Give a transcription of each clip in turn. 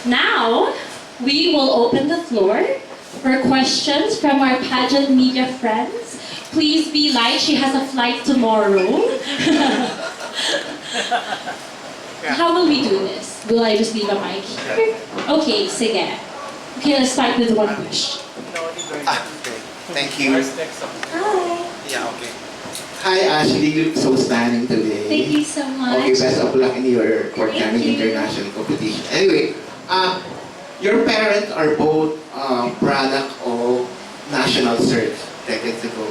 Now, we will open the floor for questions from our pageant media friends. Please be light, she has a flight tomorrow. How will we do this? Will I just leave a mic here? Okay, sige. Okay, let's start with one question. Okay. Thank you. Hi. Yeah, okay. Hi Ashley, you look so stunning today. Thank you so much. Okay, best of luck in your forthcoming international competition. Anyway, your parents are both product of national search decades ago.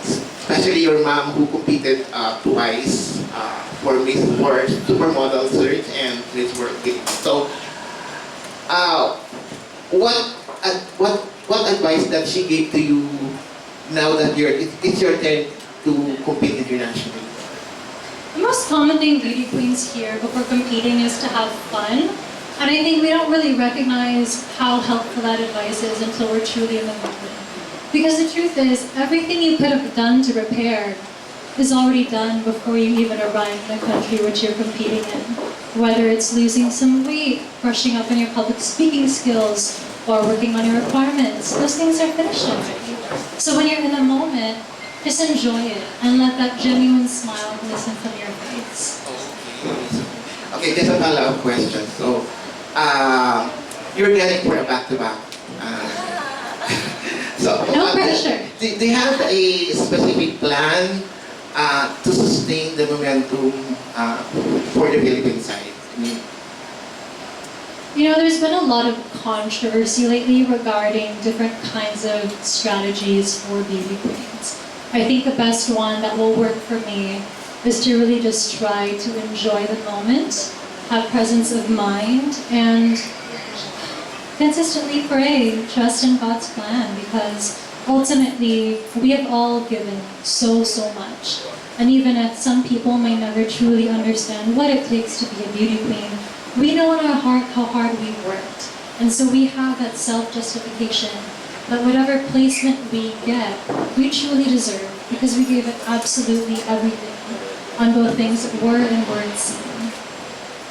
Especially your mom who competed twice for Supermodel Search and Miss World Games. So, what advice that she gave to you now that it's your turn to compete internationally? The most common thing beauty queens hear before competing is to have fun. And I think we don't really recognize how helpful that advice is until we're truly in the moment. Because the truth is, everything you could have done to prepare is already done before you even arrive in the country which you're competing in. Whether it's losing some weight, brushing up on your public speaking skills, or working on your requirements, those things are finished already. So when you're in the moment, just enjoy it and let that genuine smile glisten from your face. Okay, just a follow-up question. So, you're getting for a back-to-back. So, No pressure. Do you have a specific plan to sustain the momentum for the Philippine side? You know, there's been a lot of controversy lately regarding different kinds of strategies for beauty queens. I think the best one that will work for me is to really just try to enjoy the moment, have presence of mind, and consistently pray, trust in God's plan, because ultimately we have all given so much. And even if some people may never truly understand what it takes to be a beauty queen, we know in our heart how hard we've worked. And so we have that self-justification that whatever placement we get, we truly deserve, because we gave it absolutely everything on both things that were and weren't seen.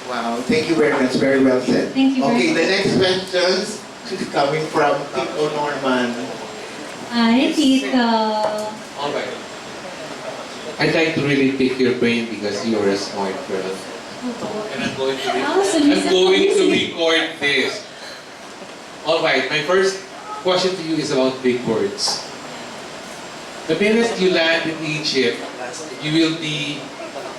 Wow, thank you very much. Very well said. Thank you very Okay, much. the next questions is coming from Tito Norman. Hi, Tito. Alright. I'd like to really pick your brain because you are a smart girl. And I'm going to record this. Alright, my first question to you is about big words. The minute you land in Egypt, you will be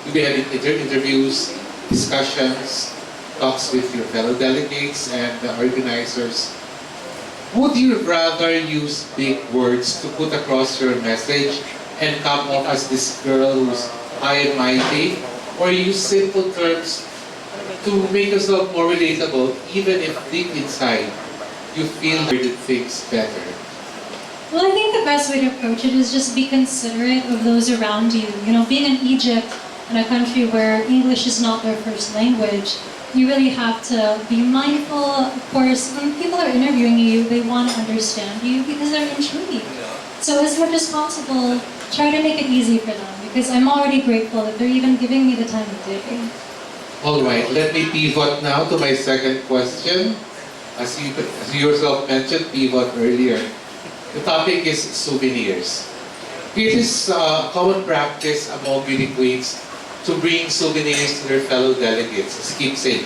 having interviews, discussions, talks with your fellow delegates and the organizers. Would you rather use big words to put across your message and come off as this girl who's high and mighty, or use simple terms to make yourself more relatable, even if deep inside you feel you did things better? Well, I think the best way to approach it is just be considerate of those around you. You know, being in Egypt, in a country where English is not their first language, you really have to be mindful. Of course, when people are interviewing you, they want to understand you because they're intrigued. So as much as possible, try to make it easy for them, because I'm already grateful that they're even giving me the time of day. Alright, let me pivot now to my second question. As you yourself mentioned, pivot earlier. The topic is souvenirs. It is a common practice among beauty queens to bring souvenirs to their fellow delegates as keepsake.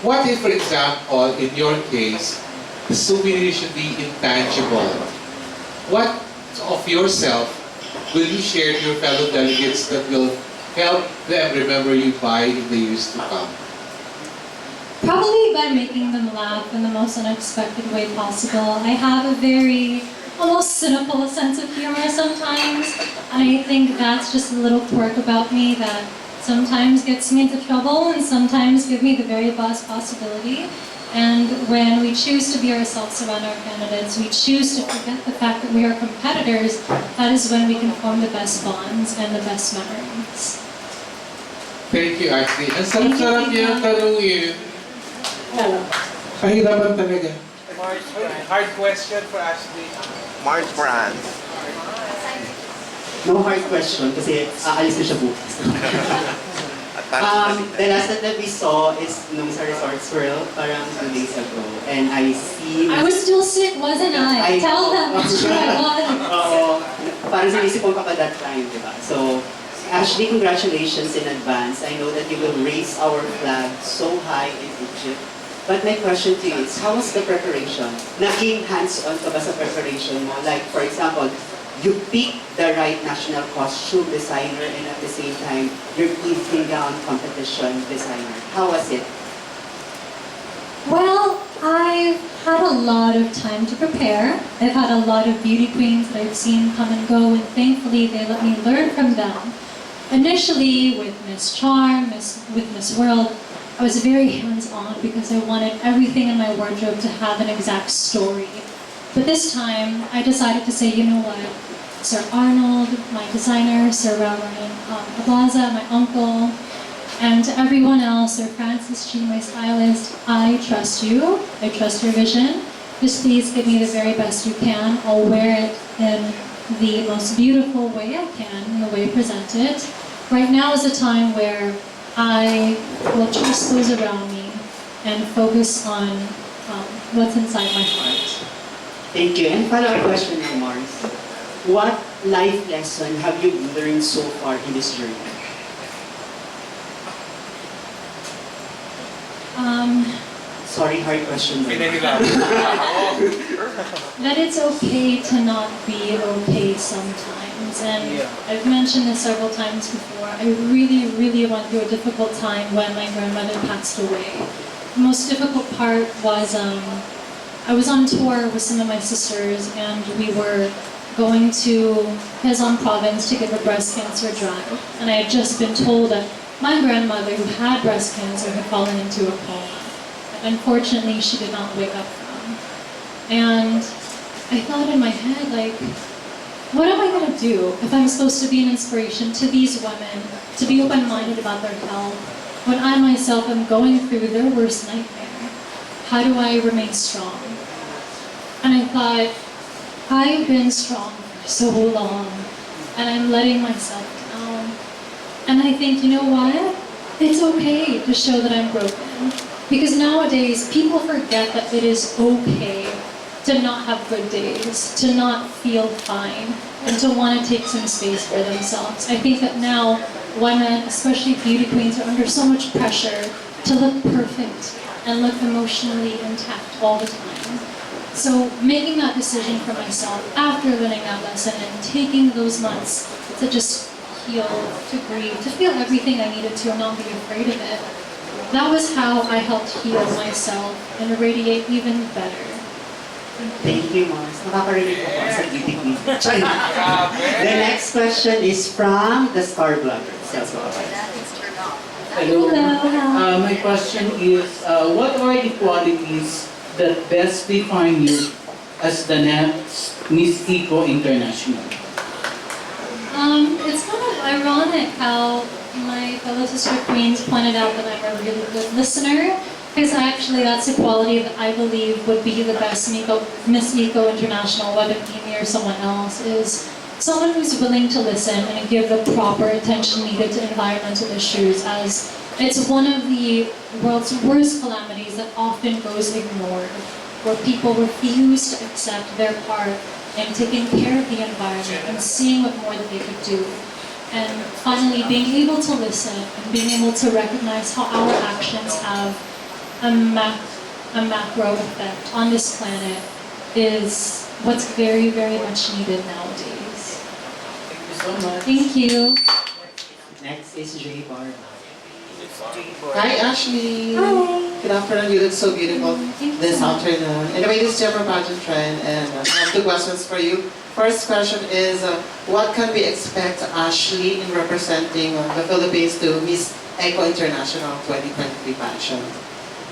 What if, for example, in your case, the souvenir should be intangible? What of yourself will you share to your fellow delegates that will help them remember you by in the years to come? Probably by making them laugh in the most unexpected way possible. I have a very almost cynical sense of humor sometimes, and I think that's just a little quirk about me that sometimes gets me into trouble and sometimes give me the very best possibility. And when we choose to be ourselves around our candidates, we choose to forget the fact that we are competitors, that is when we can form the best bonds and the best memories. Thank you, Ashley. Ang sarap-sarap niya ang tanungin. Pahirapan talaga. Hard question for Ashley. March Brand. No hard question kasi aalis na siya bukas. The last that we saw is nung sa Resorts World, parang 2 days ago. And I see... I was still sick, wasn't I? Tell them, it's true, I was. Oo. Parang sinisipon ka pa that time, di ba? So, Ashley, congratulations in advance. I know that you will raise our flag so high in Egypt. But my question to you is, how was the preparation? Naging hands-on ka ba sa preparation mo? Like, for example, you pick the right national costume designer and at the same time, you're evening gown competition designer. How was it? Well, I've had a lot of time to prepare. I've had a lot of beauty queens that I've seen come and go, and thankfully they let me learn from them. Initially, with Miss Charm, with Miss World, I was very hands-on because I wanted everything in my wardrobe to have an exact story. But this time, I decided to say, you know what, Sir Arnold, my designer, Sir Reverend Abaza, my uncle, and to everyone else, Sir Francis G, my stylist, I trust you. I trust your vision. Just please give me the very best you can. I'll wear it in the most beautiful way I can, in the way I present it. Right now is a time where I will trust those around me and focus on what's inside my heart. Thank you. And follow-up question now, Mars. What life lesson have you learned so far in this journey? Sorry, hard question. Pinahirapan. That it's okay to not be okay sometimes. And Yeah. I've mentioned this several times before. I really, really went through a difficult time when my grandmother passed away. The most difficult part was I was on tour with some of my sisters, and we were going to Quezon province to give a breast cancer drive. And I had just been told that my grandmother, who had breast cancer, had fallen into a coma. Unfortunately, she did not wake up from. And I thought in my head, like, what am I going to do if I'm supposed to be an inspiration to these women, to be open-minded about their health, when I myself am going through their worst nightmare? How do I remain strong? And I thought, I've been strong for so long, and I'm letting myself down. And I think, you know what? It's okay to show that I'm broken. Because nowadays, people forget that it is okay to not have good days, to not feel fine, and to want to take some space for themselves. I think that now, women, especially beauty queens, are under so much pressure to look perfect and look emotionally intact all the time. So making that decision for myself after learning that lesson and taking those months to just heal, to grieve, to feel everything I needed to and not be afraid of it, that was how I helped heal myself and radiate even better. Thank you, Mars. Nakaka-relate ako sa beauty queen. The next question is from the Star Blogger. Hello. Hello. My question is, what are the qualities that best define you as the next Miss Eco International? It's kind of ironic how my fellow sister queens pointed out that I'm a really good listener, because actually that's a quality that I believe would be the best Miss Eco International, whether it be me or someone else, is someone who's willing to listen and give the proper attention needed to environmental issues, as it's one of the world's worst calamities that often goes ignored, where people refuse to accept their part in taking care of the environment and seeing what more that they could do. And finally, being able to listen and being able to recognize how our actions have a macro effect on this planet is what's very, very much needed nowadays. Thank you so much. Thank you. Next is Jay Barba. Hi, Ashley. Hi. Good afternoon. You look so beautiful Thank you this so much. afternoon. Anyway, this is Jeff from Pageant Trend, and I have two questions for you. First question is, what can we expect, Ashley, in representing the Philippines to Miss Eco International 2023 Pageant?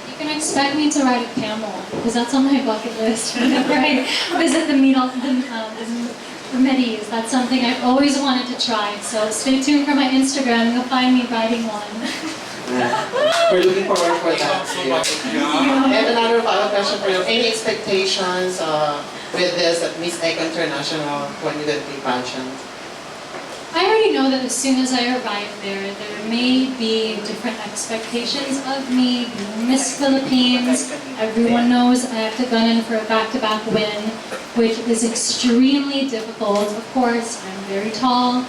You can expect me to ride a camel, because that's on my bucket list whenever I visit the Medes. That's something I've always wanted to try. So stay tuned for my Instagram. You'll find me riding one. We're looking forward for that. And another follow-up question for you. Any expectations with this Miss Eco International 2023 Pageant? I already know that as soon as I arrive there may be different expectations of me being Miss Philippines. Everyone knows I have to gun in for a back-to-back win, which is extremely difficult. Of course, I'm very tall.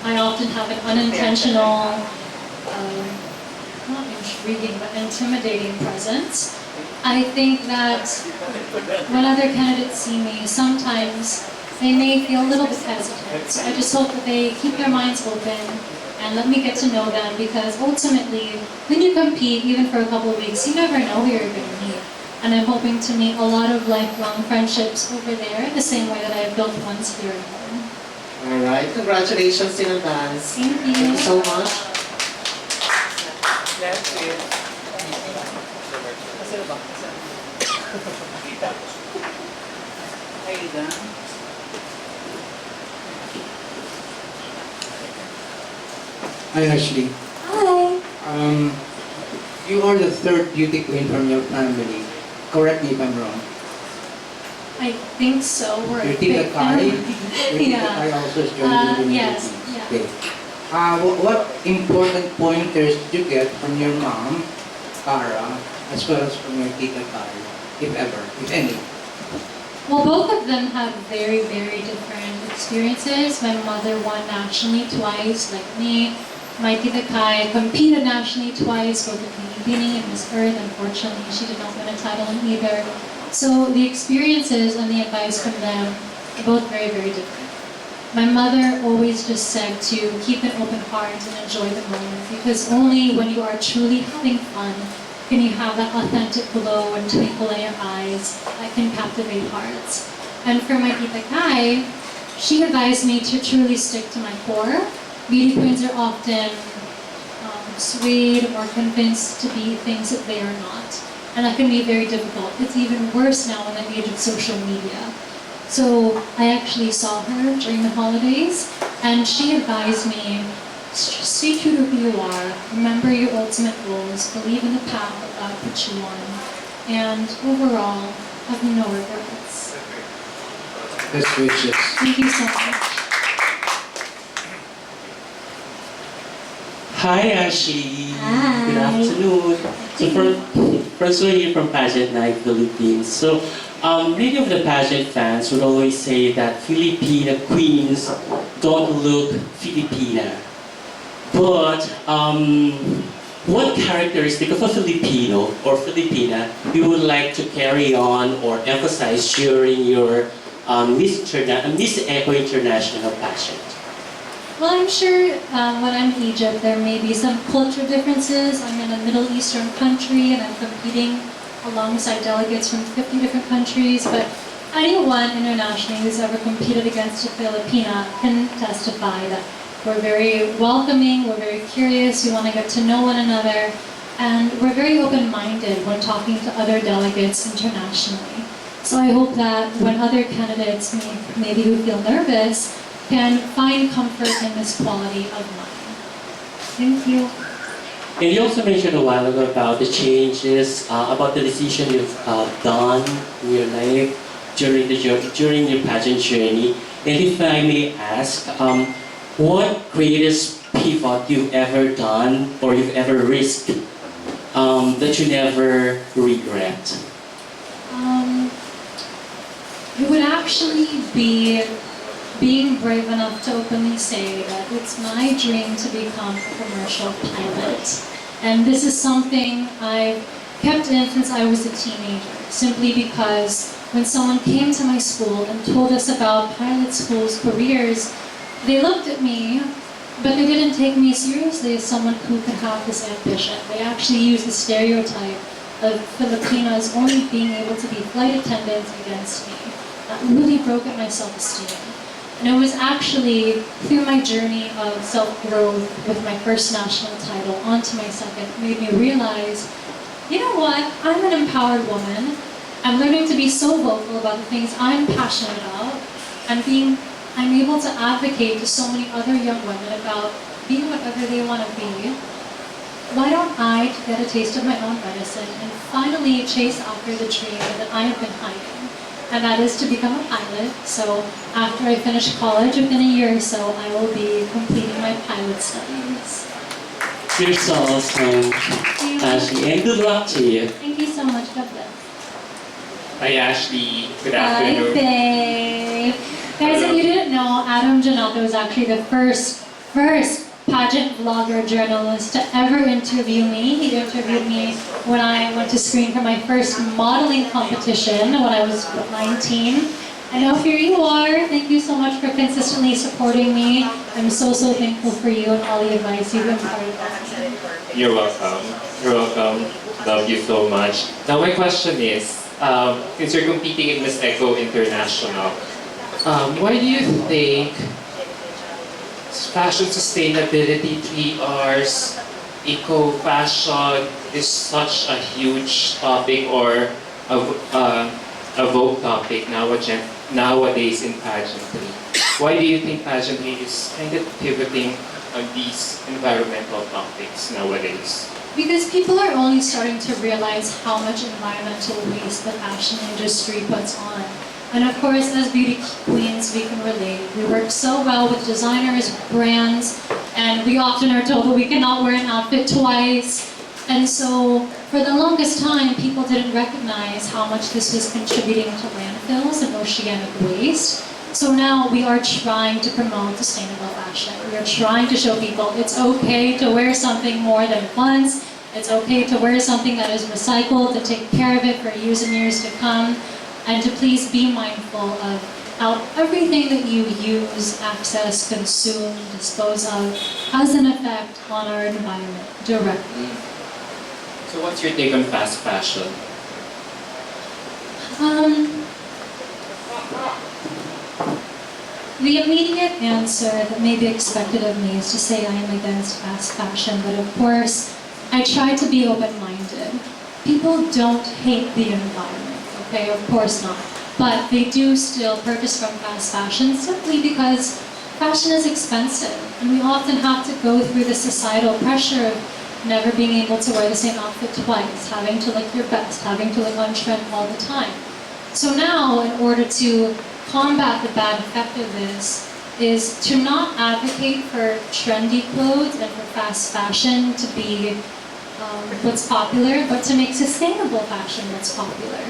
I often have an unintentional, not intriguing, but intimidating presence. I think that when other candidates see me, sometimes they may feel a little bit hesitant. So I just hope that they keep their minds open and let me get to know them, because ultimately, when you compete, even for a couple of weeks, you never know who you're going to meet. And I'm hoping to meet a lot of lifelong friendships over there, the same way that I've built ones here at home. Alright, congratulations in advance. Thank you. Thank you so much. That's it. Aida. Hi Ashley. Hi. You are the third beauty queen from your family. Correct me if I'm wrong. I think so. We're Your a Tita big Kai. family. Your Tita Yeah. Kai also is joining the Yes. meeting. Yeah. Okay. What important pointers did you get from your mom, Cara, as well as from your Tita Kai, if ever, if any? Well, both of them have very, very different experiences. My mother won nationally twice, like me. My Tita Kai competed nationally twice, both at Bini and Miss Earth. Unfortunately, she did not win a title in either. So the experiences and the advice from them are both very, very different. My mother always just said to keep an open heart and enjoy the moment, because only when you are truly having fun can you have that authentic glow and twinkle in your eyes that can captivate hearts. And for my Tita Kai, she advised me to truly stick to my core. Beauty queens are often swayed or convinced to be things that they are not. And that can be very difficult. It's even worse now in the age of social media. So I actually saw her during the holidays, and she advised me, stay true to who you are, remember your ultimate goals, believe in the path that God put you on, and overall, have no regrets. Best wishes. Thank you so much. Hi, Ashley. Hi. Good afternoon. So, first we're here from Pageant Night, Philippines. So, many of the pageant fans would always say that Filipina queens don't look Filipina. But, what characteristic of a Filipino or Filipina you would like to carry on or emphasize during your Miss Eco International pageant? Well, I'm sure when I'm in Egypt, there may be some culture differences. I'm in a Middle Eastern country and I'm competing alongside delegates from 50 different countries, but anyone internationally who's ever competed against a Filipina can testify that we're very welcoming, we're very curious, we want to get to know one another, and we're very open-minded when talking to other delegates internationally. So I hope that when other candidates, maybe who feel nervous, can find comfort in this quality of mind. Thank you. And you also mentioned a while ago about the changes, about the decision you've done in your life during your pageant journey. And if I may ask, what greatest pivot you've ever done or you've ever risked that you never regret? It would actually be being brave enough to openly say that it's my dream to become a commercial pilot. And this is something I've kept in since I was a teenager, simply because when someone came to my school and told us about pilot school's careers, they looked at me, but they didn't take me seriously as someone who could have this ambition. They actually used the stereotype of Filipinas only being able to be flight attendants against me. That really broke at my self-esteem. And it was actually through my journey of self-growth with my first national title onto my second, it made me realize, you know what, I'm an empowered woman. I'm learning to be so vocal about the things I'm passionate about, and I'm able to advocate to so many other young women about being whatever they want to be. Why don't I get a taste of my own medicine and finally chase after the dream that I have been hiding? and that is to become a pilot. So after I finish college, within a year or so, I will be completing my pilot studies. You're so awesome, Ashley, and good luck to you. Thank you so much. God bless. Hi Ashley, good Hi, afternoon. babe. Guys, if you didn't know, Adam Janata was actually the first pageant vlogger journalist to ever interview me. He interviewed me when I went to screen for my first modeling competition when I was 19. And now here you are. Thank you so much for consistently supporting me. I'm so thankful for you and all the advice you've imparted on me. You're welcome. You're welcome. Love you so much. Now my question is, since you're competing in Miss Eco International, why do you think fashion sustainability, 3Rs, eco-fashion is such a huge topic or a vogue topic nowadays in pageantry? Why do you think pageantry is kind of pivoting on these environmental topics nowadays? Because people are only starting to realize how much environmental waste the fashion industry puts on. And of course, as beauty queens, we can relate. We work so well with designers, brands, and we often are told that we cannot wear an outfit twice. And so, for the longest time, people didn't recognize how much this was contributing to landfills and oceanic waste. So now we are trying to promote sustainable fashion. We are trying to show people it's okay to wear something more than once. It's okay to wear something that is recycled, to take care of it for years and years to come, and to please be mindful of how everything that you use, access, consume, dispose of has an effect on our environment directly. So what's your take on fast fashion? The immediate answer that may be expected of me is to say I am against fast fashion, but of course, I try to be open-minded. People don't hate the environment, okay? Of course not. But they do still purchase from fast fashion simply because fashion is expensive, and we often have to go through the societal pressure of never being able to wear the same outfit twice, having to look your best, having to look on trend all the time. So now, in order to combat the bad effect of this, is to not advocate for trendy clothes and for fast fashion to be what's popular, but to make sustainable fashion what's popular.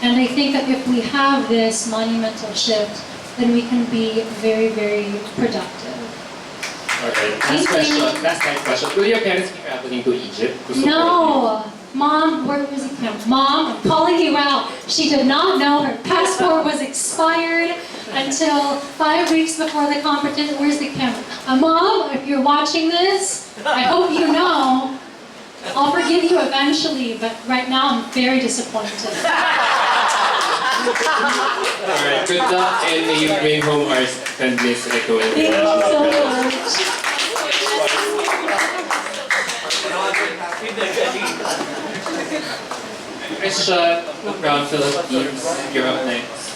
And I think that if we have this monumental shift, then we can be very, very productive. Alright, last question. Will your parents be traveling to Egypt to support you? No! Mom, where was it? No, Mom, I'm calling you out. She did not know her passport was expired until 5 weeks before the competition. Where's the camera? Mom, if you're watching this, I hope you know. I'll forgive you eventually, but right now I'm very disappointed. Alright, good luck and may you bring home our second Miss Eco Thank you International. so much. Christian of Brown Philippines, you're up next.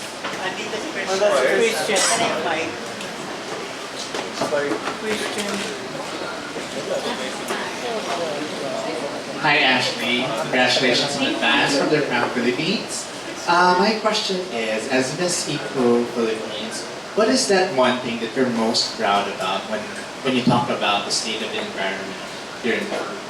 Hi Ashley, congratulations in advance from the Crown Philippines. My question is, as Miss Eco Philippines, what is that one thing that you're most proud about when you talk about the state of the environment here in the Philippines?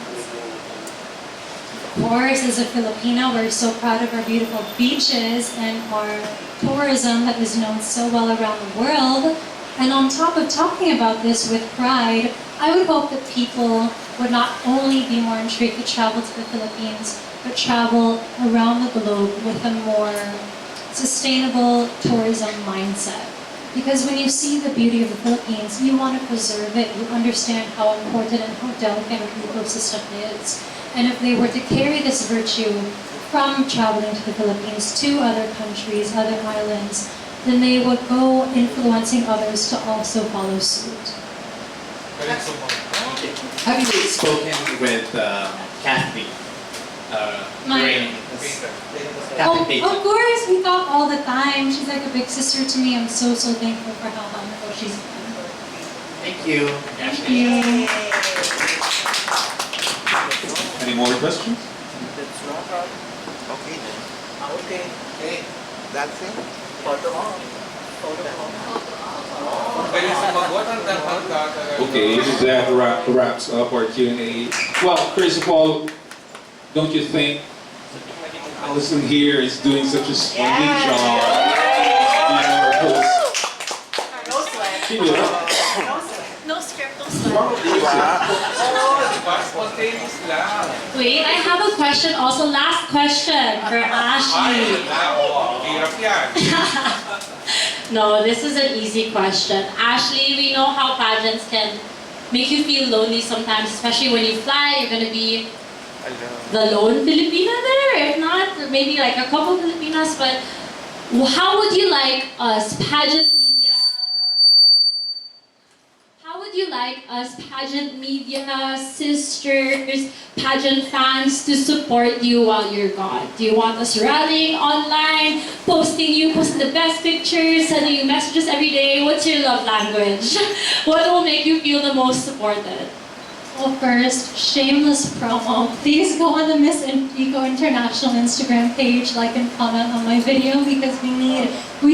Of course, as a Filipino, we're so proud of our beautiful beaches and our tourism that is known so well around the world. And on top of talking about this with pride, I would hope that people would not only be more intrigued to travel to the Philippines, but travel around the globe with a more sustainable tourism mindset. Because when you see the beauty of the Philippines, you want to preserve it, you understand how important and how delicate our ecosystem is. And if they were to carry this virtue from traveling to the Philippines to other countries, other islands, then they would go influencing others to also follow suit. Have you spoken with Kathy? Rain? Kathy Of course, we talk all the time. She's like a big sister to me. I'm so thankful for how wonderful she's been. Thank you. Thank you. Any more questions? Okay then. Okay. That's it. Pwede sumagot ang tanda. Okay, that wraps up our Q&A. Well, first of all, don't you think Allison here is doing such a splendid job being our host? No sweat. She did. No script, no sweat. Spontaneous lang. Wait, I have a question also. Last question for Ashley. Hirap yan. No, this is an easy question. Ashley, we know how pageants can make you feel lonely sometimes, especially when you fly. You're going to be the lone Filipina there. If not, maybe like a couple Filipinas. But how would you like us, pageant media? How would you like us, pageant media, sisters, pageant fans, to support you while you're gone? Do you want us rallying online, posting the best pictures, sending you messages every day? What's your love language? What will make you feel the most supported? Well, first, shameless promo. Please go on the Miss Eco International Instagram page, like and comment on my video because we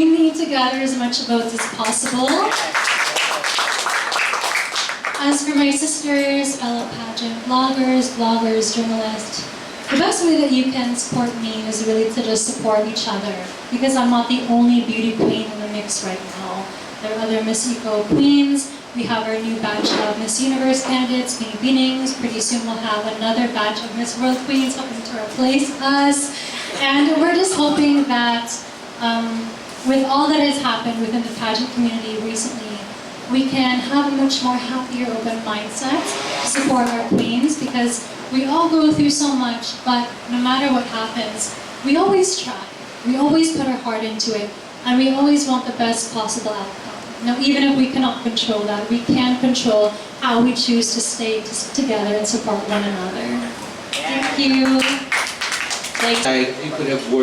need to gather as much votes as possible. As for my sisters, fellow pageant bloggers, journalists, the best way that you can support me is really to just support each other because I'm not the only beauty queen in the mix right now. There are other Miss Eco queens. We have our new batch of Miss Universe candidates, Binings. Pretty soon we'll have another batch of Miss World queens hoping to replace us. And we're just hoping that with all that has happened within the pageant community recently, we can have a much more happier, open mindset to support our queens because we all go through so much, but no matter what happens, we always try. We always put our heart into it, and we always want the best possible outcome. Now, even if we cannot control that, we can control how we choose to stay together and support one another. Thank you. You could have worked